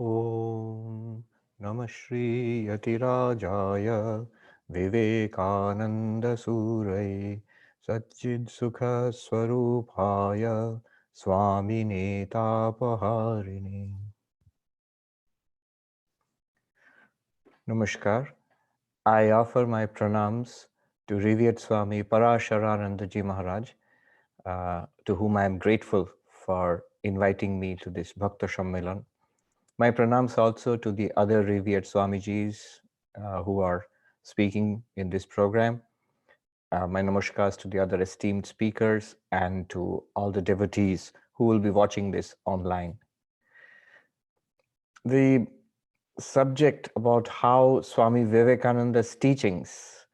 Om Namah Shri Yatirajaya Vivekananda Surai Satchid Sukha Swarupaya Swami Netapaharini. Namaskar. I offer my pranams to Revered Swami Parasharanandaji Maharaj, to whom I am grateful for inviting me to this Bhakta Sammelan. My pranams also to the other revered Swamijis who are speaking in this program. My namaskars to the other esteemed speakers and to all the devotees who will be watching this online. The subject about how Swami Vivekananda's teachings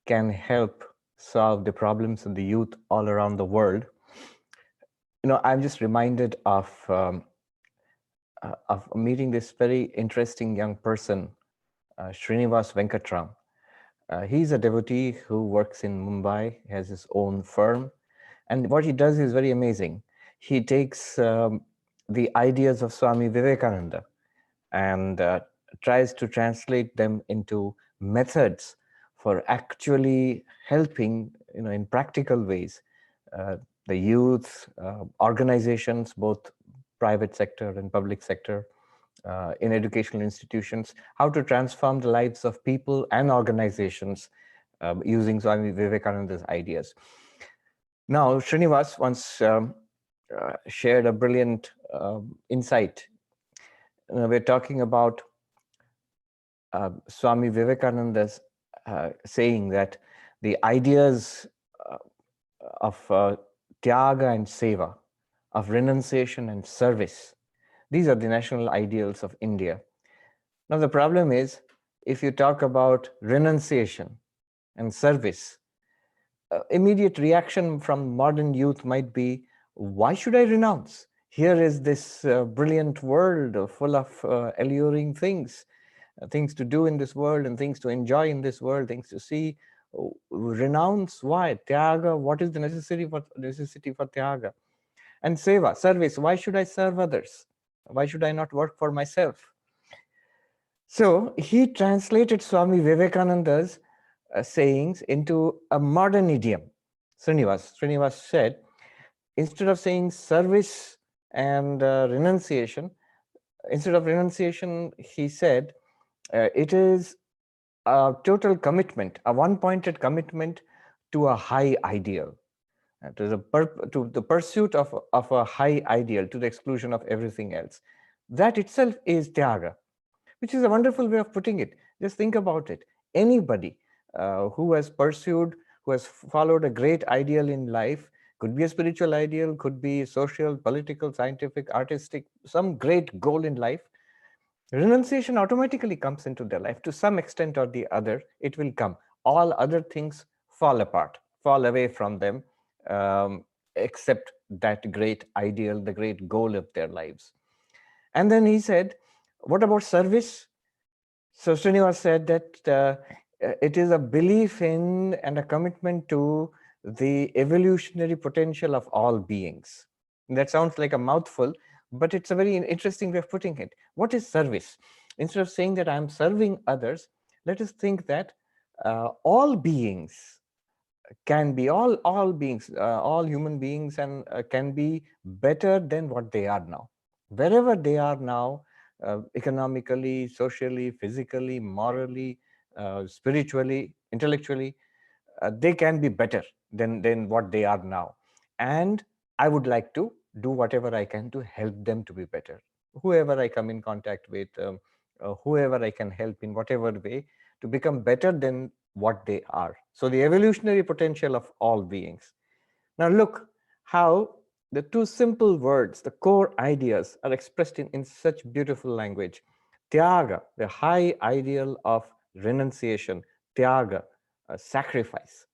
can help solve the problems of the youth all around the world. I'm just reminded of meeting this very interesting young person, Srinivas Venkatram. He's a devotee who works in Mumbai, has his own firm. And what he does is very amazing. He takes the ideas of Swami Vivekananda and tries to translate them into methods for actually helping, in practical ways, uh, the youth, organizations, both private sector and public sector, in educational institutions, how to transform the lives of people and organizations using Swami Vivekananda's ideas. Now, Srinivas once shared a brilliant insight. We're talking about Swami Vivekananda's saying that the ideas uh, of Tyaga and Seva, of renunciation and service, these are the national ideals of India. Now, the problem is, if you talk about renunciation and service, immediate reaction from modern youth might be, why should I renounce? Here is this brilliant world full of alluring things, things to do in this world and things to enjoy in this world, things to see. Renounce, why? Tyaga, what is the necessity for Tyaga? And Seva, service, why should I serve others? Why should I not work for myself? So he translated Swami Vivekananda's sayings into a modern idiom. Srinivas said, instead of saying service and renunciation, instead of renunciation, he said, it is a total commitment, a one-pointed commitment to a high ideal, to the pursuit of a high ideal, to the exclusion of everything else. That itself is Tyaga, which is a wonderful way of putting it. Just think about it. Anybody who has pursued, who has followed a great ideal in life, could be a spiritual ideal, could be social, political, scientific, artistic, some great goal in life, renunciation automatically comes into their life. To some extent or the other, it will come. All other things fall apart, fall away from them, um, except that great ideal, the great goal of their lives. And then he said, what about service? So Srinivas said that it is a belief in and a commitment to the evolutionary potential of all beings. That sounds like a mouthful, but it's a very interesting way of putting it. What is service? Instead of saying that I'm serving others, let us think that all beings can be, all beings, all human beings, and can be better than what they are now. Wherever they are now, economically, socially, physically, morally, spiritually, intellectually, they can be better than what they are now. And I would like to do whatever I can to help them to be better. Whoever I come in contact with, whoever I can help in whatever way to become better than what they are. So the evolutionary potential of all beings. Now look how the two simple words, the core ideas, are expressed in such beautiful language. Tyaga, the high ideal of renunciation, Tyaga, sacrifice,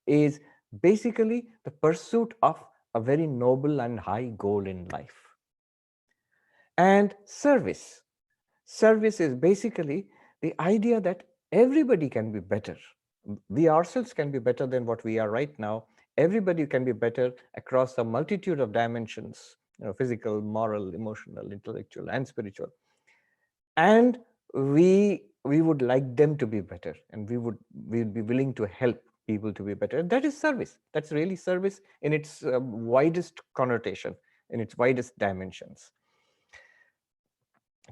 is basically the pursuit of a very noble and high goal in life. And service. Service is basically the idea that everybody can be better. We ourselves can be better than what we are right now. Everybody can be better across a multitude of dimensions, physical, moral, emotional, intellectual, and spiritual. and we would like them to be better, and we would be willing to help people to be better. That is service. That's really service in its widest connotation, in its widest dimensions.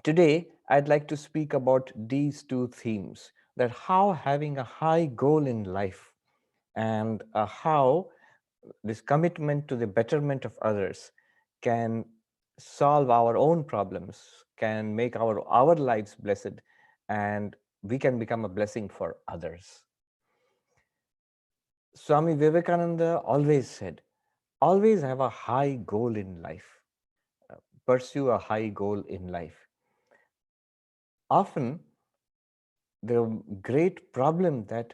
Today I'd like to speak about these two themes, that how having a high goal in life and how this commitment to the betterment of others can solve our own problems, can make our lives blessed, and we can become a blessing for others. Swami Vivekananda always said, always have a high goal in life, pursue a high goal in life. Often, the great problem that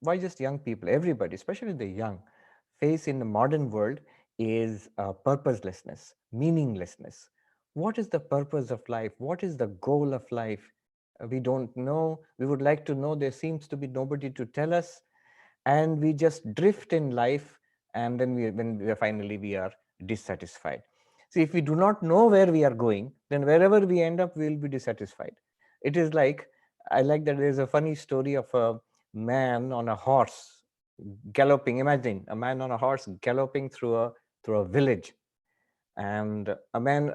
why just young people, everybody, especially the young, face in the modern world is purposelessness, meaninglessness. What is the purpose of life? What is the goal of life? We don't know. We would like to know. There seems to be nobody to tell us, and we just drift in life, and then when we are finally we are dissatisfied. See, if we do not know where we are going, then wherever we end up, we will be dissatisfied. It is like, I like that there's a funny story of a man on a horse galloping. Imagine a man on a horse galloping through a village, and a man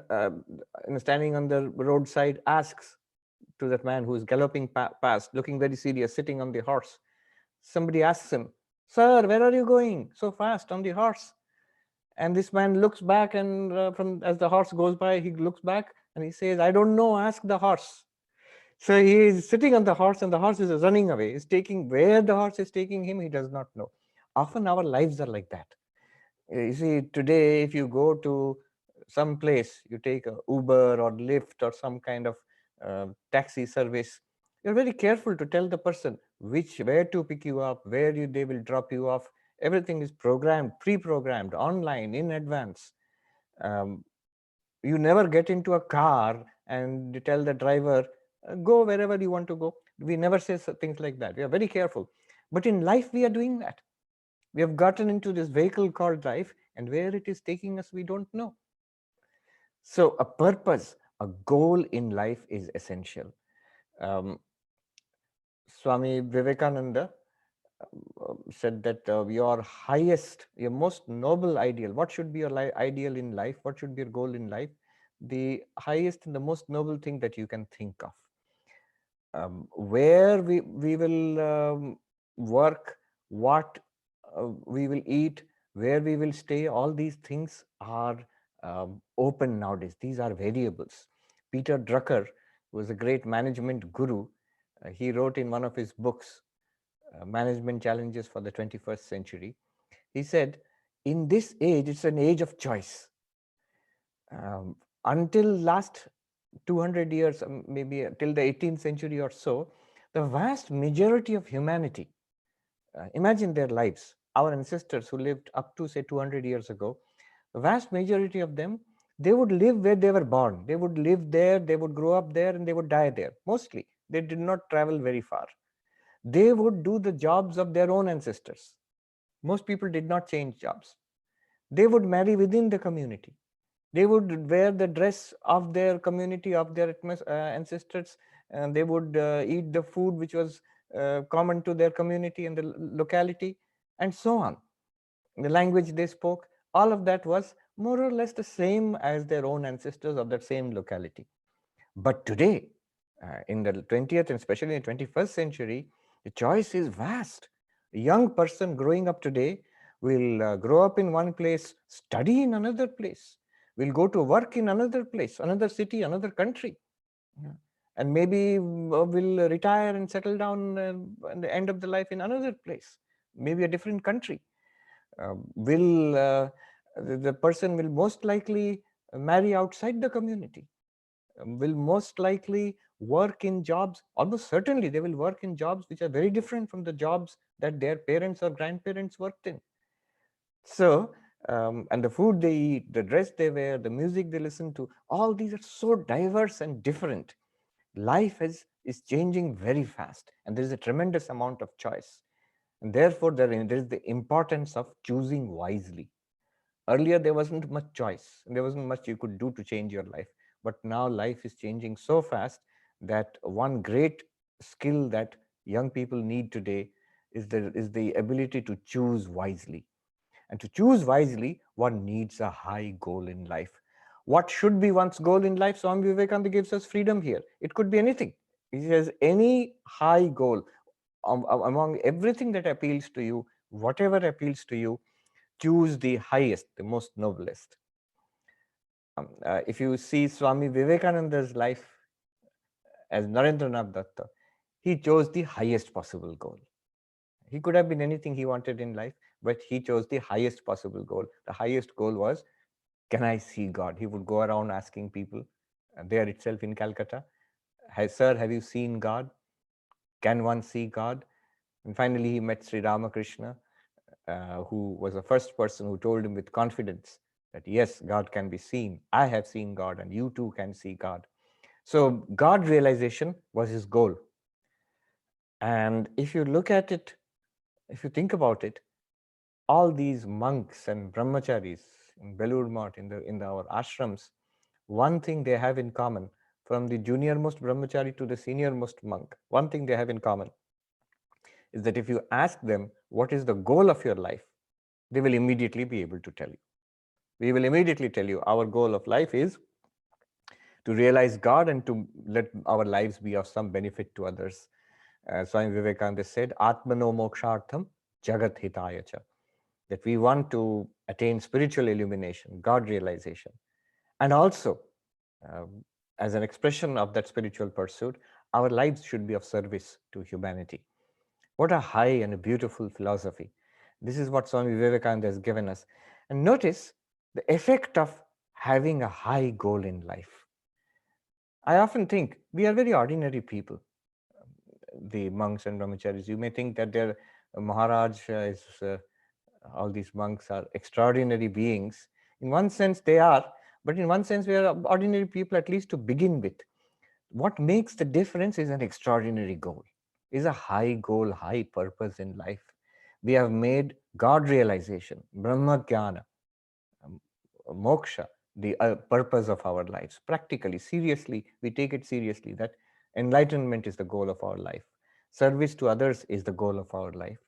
standing on the roadside asks to that man who is galloping past, looking very serious, sitting on the horse. Somebody asks him, "Sir, where are you going so fast on the horse?" And this man looks back, and from as the horse goes by, he looks back and he says, "I don't know, ask the horse." So he is sitting on the horse, and the horse is running away. He's taking where the horse is taking him, he does not know. Often our lives are like that. You see, today, if you go to some place, you take a Uber or Lyft or some kind of taxi service, you're very careful to tell the person where to pick you up, they will drop you off. Everything is programmed, pre-programmed, online, in advance. Um, you never get into a car and you tell the driver, go wherever you want to go. We never say things like that. We are very careful. But in life, we are doing that. We have gotten into this vehicle called life, and where it is taking us, we don't know. So a purpose, a goal in life is essential. Um, Swami Vivekananda said that your most noble ideal, what should be your ideal in life? What should be your goal in life? The highest and the most noble thing that you can think of. Where we will work, what we will eat, where we will stay, all these things are open nowadays. These are variables. Peter Drucker was a great management guru. He wrote in one of his books, Management Challenges for the 21st Century. He said, in this age, it's an age of choice. Until last 200 years, maybe till the 18th century or so, the vast majority of humanity, imagine their lives, our ancestors who lived up to say 200 years ago, the vast majority of them, they would live where they were born. They would live there, they would grow up there, and they would die there. Mostly, they did not travel very far. They would do the jobs of their own ancestors. Most people did not change jobs. They would marry within the community. They would wear the dress of their community, of their ancestors, and they would eat the food which was common to their community and the locality, and so on. The language they spoke, all of that was more or less the same as their own ancestors of that same locality. But today, in the 20th and especially in the 21st century, the choice is vast. A young person growing up today will grow up in one place, study in another place, will go to work in another place, another city, another country, and maybe will retire and settle down at the end of the life in another place, maybe a different country. The person will most likely marry outside the community, will most likely work in jobs, almost certainly they will work in jobs which are very different from the jobs that their parents or grandparents worked in. So, and the food they eat, the dress they wear, the music they listen to, all these are so diverse and different. Life is changing very fast, and there is a tremendous amount of choice. And therefore, there is the importance of choosing wisely. Earlier, there wasn't much choice, and there wasn't much you could do to change your life. But now life is changing so fast that one great skill that young people need today is the ability to choose wisely. And to choose wisely, one needs a high goal in life. What should be one's goal in life? Swami Vivekananda gives us freedom here. It could be anything. He says any high goal among everything that appeals to you, whatever appeals to you, choose the highest, the most noblest. If you see Swami Vivekananda's life as Narendranath Datta, he chose the highest possible goal. He could have been anything he wanted in life, but he chose the highest possible goal. The highest goal was, can I see God? He would go around asking people there itself in Calcutta, sir, have you seen God? Can one see God? And finally, he met Sri Ramakrishna, who was the first person who told him with confidence that, yes, God can be seen. I have seen God, and you too can see God. So God realization was his goal. And if you look at it, if you think about it, all these monks and brahmacharis in Belur Math, in our ashrams, one thing they have in common, from the junior-most brahmachari to the senior-most monk, one thing they have in common is that if you ask them, what is the goal of your life? They will immediately be able to tell you. We will immediately tell you our goal of life is to realize God and to let our lives be of some benefit to others. Swami Vivekananda said, Atmano mokshartham jagat hitaya cha, that we want to attain spiritual illumination, God realization. And also, as an expression of that spiritual pursuit, our lives should be of service to humanity. What a high and a beautiful philosophy. This is what Swami Vivekananda has given us. And notice the effect of having a high goal in life. I often think we are very ordinary people, the monks and brahmacharis. You may think that their Maharaj is, all these monks are extraordinary beings. In one sense, they are, but in one sense, we are ordinary people, at least to begin with. What makes the difference is an extraordinary goal, is a high goal, high purpose in life. We have made God realization, Brahma Jnana, moksha, the purpose of our lives. Practically, seriously, we take it seriously that enlightenment is the goal of our life. Service to others is the goal of our life.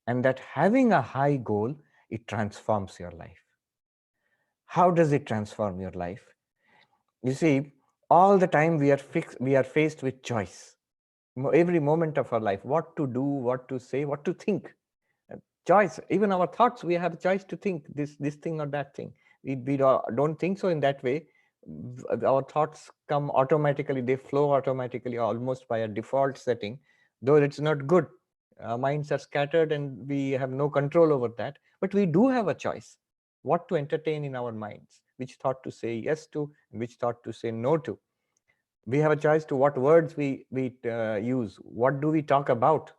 And that having a high goal, it transforms your life. How does it transform your life? You see, all the time we are faced with choice. Every moment of our life, what to do, what to say, what to think. Choice, even our thoughts, we have a choice to think this thing or that thing. We don't think so in that way. Our thoughts come automatically, they flow automatically, almost by a default setting, though it's not good. Our minds are scattered and we have no control over that, but we do have a choice what to entertain in our minds, which thought to say yes to, and which thought to say no to. We have a choice to what words we use, what do we talk about,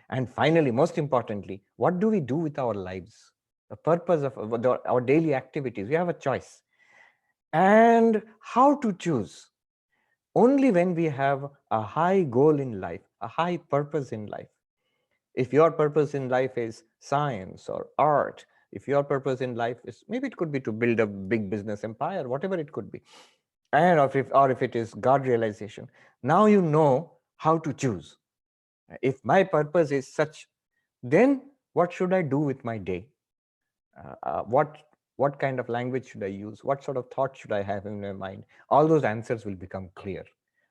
and finally, most importantly, what do we do with our lives? The purpose of our daily activities. We have a choice. And how to choose? Only when we have a high goal in life, a high purpose in life. If your purpose in life is science or art, if your purpose in life is, maybe it could be to build a big business empire, whatever it could be, and or if it is God realization, now you know how to choose. If my purpose is such, then what should I do with my day? What kind of language should I use? What sort of thought should I have in my mind? All those answers will become clear.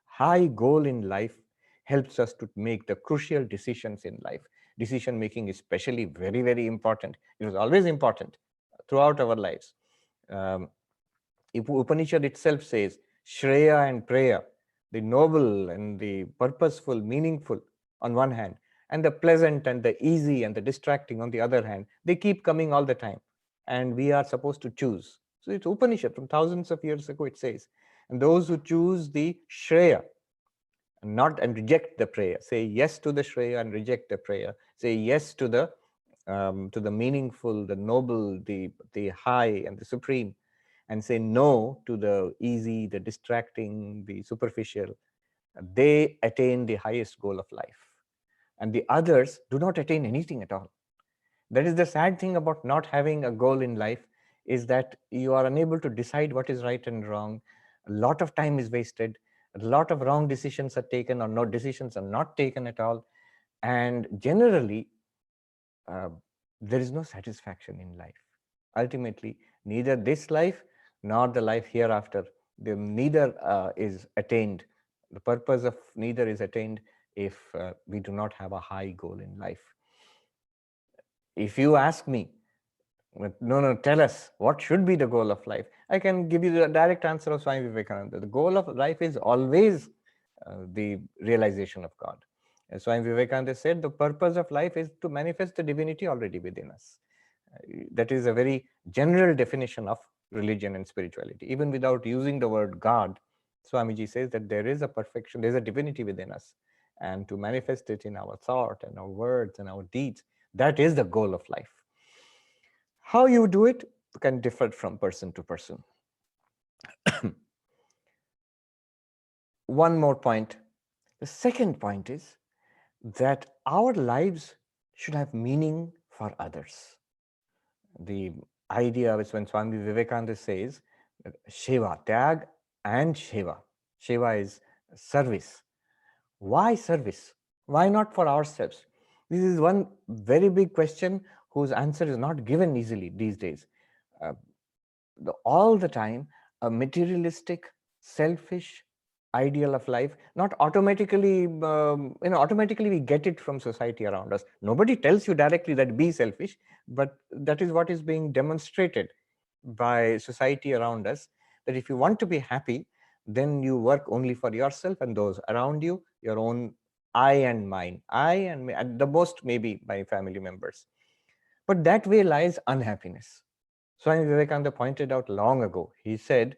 High goal in life helps us to make the crucial decisions in life. Decision making is especially very, very important. It was always important throughout our lives. Upanishad itself says, Shreya and Preya, the noble and the purposeful, meaningful on one hand, and the pleasant and the easy and the distracting on the other hand, they keep coming all the time. And we are supposed to choose. So it's Upanishad from thousands of years ago, it says. And those who choose the Shreya and reject the Preya, say yes to the Shreya and reject the Preya, say yes to the meaningful, the noble, the high and the supreme, and say no to the easy, the distracting, the superficial, they attain the highest goal of life. And the others do not attain anything at all. That is the sad thing about not having a goal in life, is that you are unable to decide what is right and wrong. A lot of time is wasted. A lot of wrong decisions are taken, or no decisions are not taken at all. And generally, uh, there is no satisfaction in life. Ultimately, neither this life nor the life hereafter, neither is attained. The purpose of neither is attained if we do not have a high goal in life. If you ask me, no, tell us what should be the goal of life, I can give you the direct answer of Swami Vivekananda. The goal of life is always the realization of God. As Swami Vivekananda said, the purpose of life is to manifest the divinity already within us. That is a very general definition of religion and spirituality. Even without using the word God, Swamiji says that there is a perfection, there's a divinity within us. And to manifest it in our thought and our words and our deeds, that is the goal of life. How you do it can differ from person to person. One more point. The second point is that our lives should have meaning for others. The idea is when Swami Vivekananda says Shiva, Tyag and Shiva. Shiva is service. Why service? Why not for ourselves? This is one very big question whose answer is not given easily these days. Uh, all the time, a materialistic, selfish ideal of life, not automatically, automatically we get it from society around us. Nobody tells you directly that be selfish, but that is what is being demonstrated by society around us, that if you want to be happy, then you work only for yourself and those around you, your own I and mine, I and me, at the most maybe my family members. But that way lies unhappiness. Swami Vivekananda pointed out long ago. He said,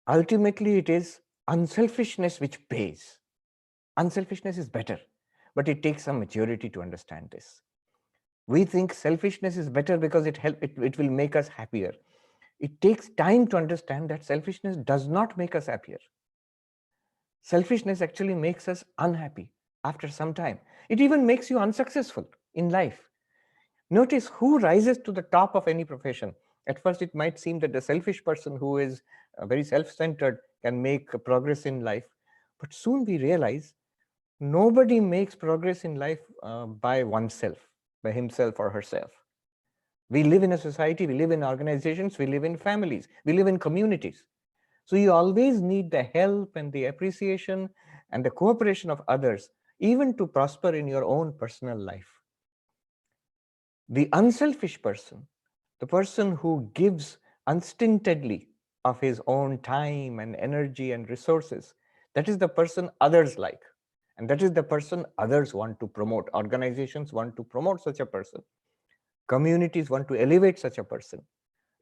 ultimately it is unselfishness which pays. Unselfishness is better, but it takes some maturity to understand this. We think selfishness is better because it will make us happier. It takes time to understand that selfishness does not make us happier. Selfishness actually makes us unhappy after some time. It even makes you unsuccessful in life. Notice who rises to the top of any profession. At first, it might seem that the selfish person who is very self-centered can make progress in life. But soon we realize nobody makes progress in life by oneself, by himself or herself. We live in a society, we live in organizations, we live in families, we live in communities. So you always need the help and the appreciation and the cooperation of others, even to prosper in your own personal life. The unselfish person, the person who gives unstintedly of his own time and energy and resources, that is the person others like. And that is the person others want to promote. Organizations want to promote such a person. Communities want to elevate such a person.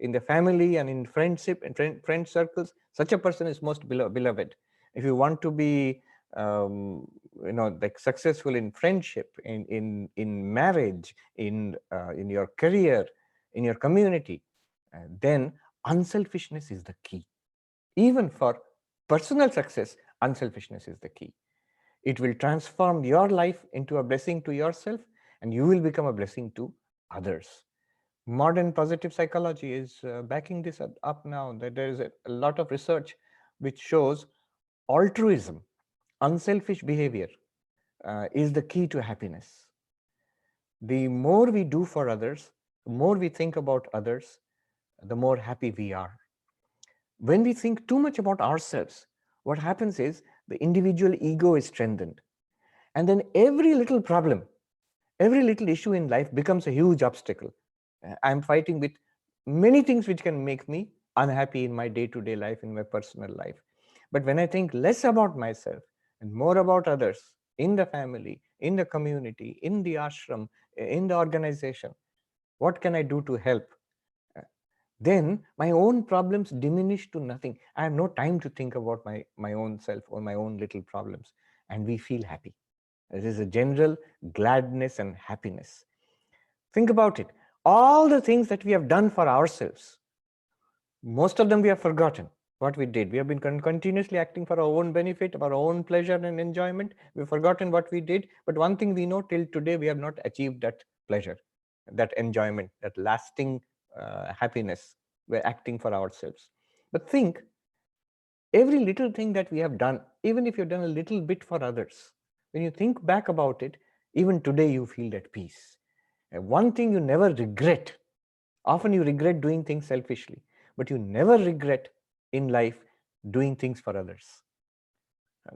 In the family and in friendship and friend circles, such a person is most beloved. If you want to be like successful in friendship, in marriage, in your career, in your community, then unselfishness is the key. Even for personal success, unselfishness is the key. It will transform your life into a blessing to yourself, and you will become a blessing to others. Modern positive psychology is backing this up now, that there is a lot of research which shows altruism, unselfish behavior is the key to happiness. The more we do for others, the more we think about others, the more happy we are. When we think too much about ourselves, what happens is the individual ego is strengthened. And then every little problem, every little issue in life becomes a huge obstacle. I'm fighting with many things which can make me unhappy in my day-to-day life, in my personal life. But when I think less about myself and more about others, in the family, in the community, in the ashram, in the organization, what can I do to help? Then my own problems diminish to nothing. I have no time to think about my own self or my own little problems, and we feel happy. There is a general gladness and happiness. Think about it. All the things that we have done for ourselves, most of them we have forgotten what we did. We have been continuously acting for our own benefit, our own pleasure and enjoyment. We've forgotten what we did. But one thing we know, till today, we have not achieved that pleasure, that enjoyment, that lasting happiness. We're acting for ourselves. But think, Every little thing that we have done, even if you've done a little bit for others, when you think back about it, even today you feel that peace. And one thing you never regret, often you regret doing things selfishly, but you never regret in life doing things for others.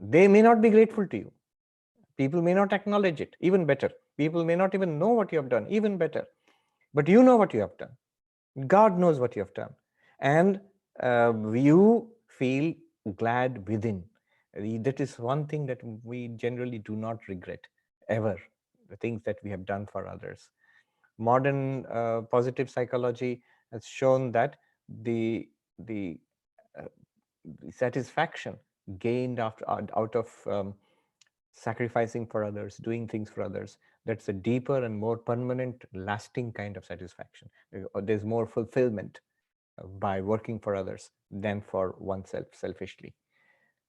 They may not be grateful to you. People may not acknowledge it, even better. People may not even know what you have done, even better. But you know what you have done. God knows what you have done. And you feel glad within. That is one thing that we generally do not regret ever, the things that we have done for others. Modern positive psychology has shown that the uh, satisfaction gained out of sacrificing for others, doing things for others, that's a deeper and more permanent, lasting kind of satisfaction. There's more fulfillment by working for others than for oneself selfishly.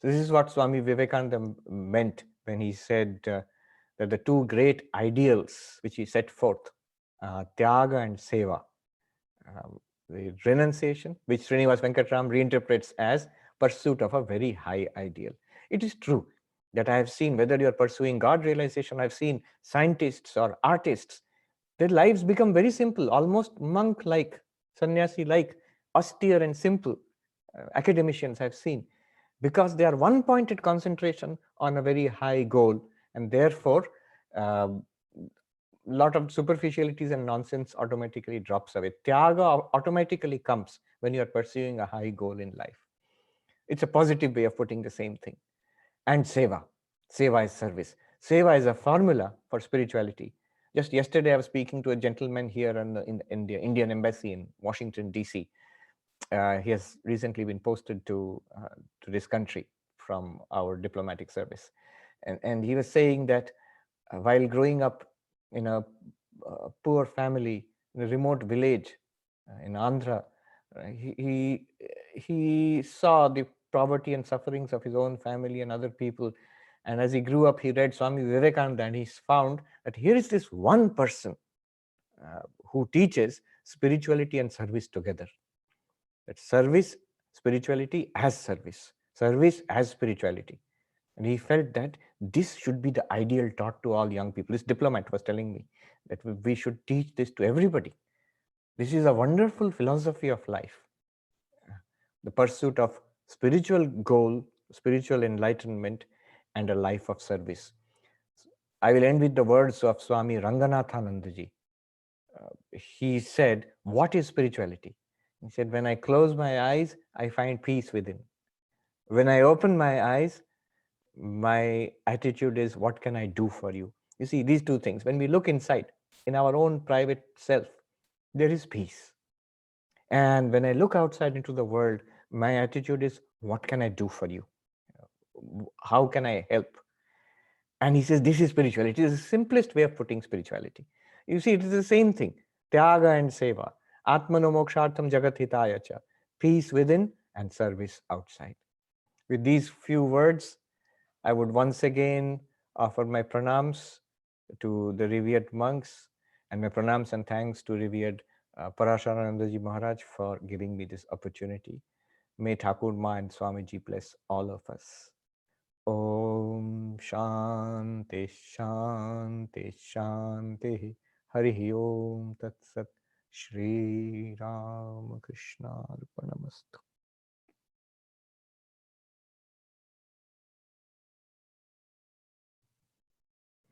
So this is what Swami Vivekananda meant when he said that the two great ideals which he set forth, Tyaga and Seva, the renunciation, which Srinivas Venkatram reinterprets as pursuit of a very high ideal. It is true that I have seen, whether you are pursuing God realization, I've seen scientists or artists, their lives become very simple, almost monk-like, sannyasi-like, austere and simple. Academicians I've seen, because they are one-pointed concentration on a very high goal, and therefore lot of superficialities and nonsense automatically drops away. Tyaga automatically comes when you are pursuing a high goal in life. It's a positive way of putting the same thing. And seva. Seva is service. Seva is a formula for spirituality. Just yesterday, I was speaking to a gentleman here in the Indian Embassy in Washington, D.C. He has recently been posted to this country from our diplomatic service. And he was saying that while growing up in a poor family in a remote village in Andhra, he saw the poverty and sufferings of his own family and other people. And as he grew up, he read Swami Vivekananda, and he found that here is this one person who teaches spirituality and service together. That service, spirituality as service as spirituality. And he felt that this should be the ideal taught to all young people. This diplomat was telling me that we should teach this to everybody. This is a wonderful philosophy of life. The pursuit of spiritual goal, spiritual enlightenment, and a life of service. I will end with the words of Swami Ranganathanandaji. He said, what is spirituality? He said, when I close my eyes, I find peace within. When I open my eyes, my attitude is, what can I do for you? You see, these two things, when we look inside in our own private self, there is peace. And when I look outside into the world, my attitude is, what can I do for you? How can I help? And he says, this is spirituality. It is the simplest way of putting spirituality. You see, it is the same thing. Tyaga and seva. Atmano mokshartham jagat hitaya cha. Peace within and service outside. With these few words, I would once again offer my pranams to the revered monks, and my pranams and thanks to revered Parasharanandaji Maharaj for giving me this opportunity. May Thakur Ma and Swamiji bless all of us. Om Shanti Shanti Shanti Hari Om Tat Sat Shri Ram Krishna Arpanamastu.